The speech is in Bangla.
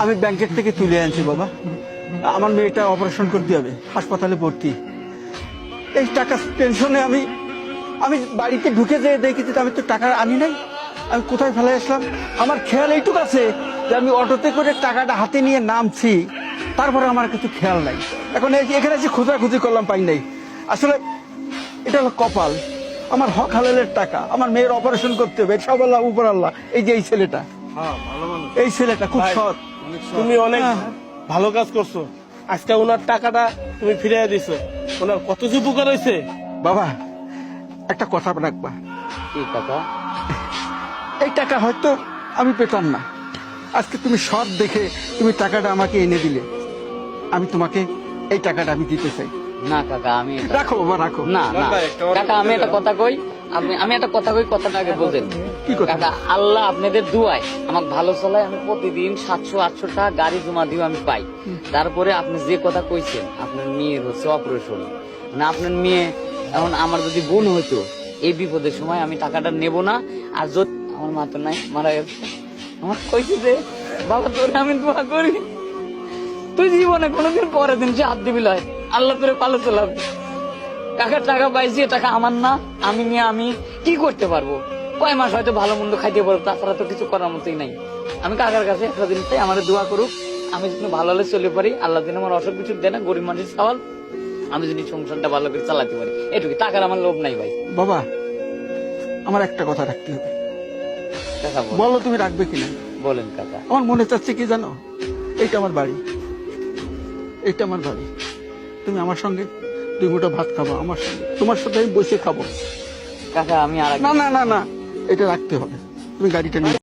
আমি ব্যাংকের থেকে তুলে আনছি বাবা। আমার মেয়েটা অপারেশন করতে হবে, হাসপাতালে ভর্তি। এই টাকা টেনশনে আমি আমি বাড়িতে ঢুকে যেয়ে দেখি যে আমি তো টাকা আনি নাই। আমি কোথায় ফেলে আসলাম? আমার খেয়াল এইটুকু আছে যে আমি অটোতে করে টাকাটা হাতে নিয়ে নামছি, তারপরে আমার কিছু খেয়াল নাই। এখন এখানে এসে খোঁজাখুঁজি করলাম, পাই নাই। আসলে এটা হলো কপাল। আমার হক হালালের টাকা, আমার মেয়ের অপারেশন করতে হবে, সব আল্লাহ উপর আল্লাহ। এই যে এই ছেলেটা, এই ছেলেটা খুব সৎ। তুমি অনেক ভালো কাজ করছো। আজকে ওনার টাকাটা তুমি ফিরিয়ে দিছো, ওনার কত যে উপকার হয়েছে। বাবা একটা কথা রাখবা, কি টাকা? এই টাকা হয়তো আমি পেতাম না। আজকে তুমি সৎ দেখে তুমি টাকাটা আমাকে এনে দিলে, আমি তোমাকে এই টাকাটা আমি দিতে চাই। না কাকা, আমি রাখো বাবা, রাখো। না না কাকা, আমি একটা কথা কই, আমি একটা কথা কই, কথাটা আগে বোঝেন। কি কথা? কাকা, আল্লাহ আপনাদের দুয়ায় আমাকে ভালো চলায়, আমি প্রতিদিন 700-800 টাকা গাড়ি জমা দিও আমি পাই। তারপরে আপনি যে কথা কইছেন, আপনার মেয়ের হচ্ছে অপারেশন, মানে আপনার মেয়ে এখন আমার যদি বোন হইতো, এই বিপদের সময় আমি টাকাটা নেব না। আর যদি আমার মা তো নাই, মারা গেছে, আমার কইছি যে বাবা তোরে আমি দোয়া করি, তুই জীবনে কোনোদিন পরের দিন সে হাত দিবি লয়, আল্লাহ তোরে পালো চলাবে। কাকার টাকা পাইছি, টাকা আমার না, আমি নিয়ে আমি কি করতে পারবো? কয় মাস হয়তো ভালো মন্দ খাইতে পারবো, তাছাড়া তো কিছু করার মতোই নাই। আমি কাকার কাছে একটা দিন চাই, আমার দোয়া করুক, আমি যদি ভালো হলে চলে পারি, আল্লাহ দিন আমার অসুখ কিছু দেয় না, গরিব মানুষের সওয়াল, আমি যদি সংসারটা ভালো করে চালাতে পারি, এটুকু। টাকার আমার লোভ নাই ভাই। বাবা আমার একটা কথা রাখতে হবে, কাকা বলো তুমি রাখবে কিনা? বলেন কাকা। আমার মনে চাচ্ছে কি জানো, এইটা আমার বাড়ি, এইটা আমার বাড়ি। তুমি আমার সঙ্গে 2 মুঠো ভাত খাবো, আমার সঙ্গে, তোমার সাথে আমি বসে খাবো। কাকা আমি আর না না না না, এটা রাখতে হবে। তুমি গাড়িটা নিয়ে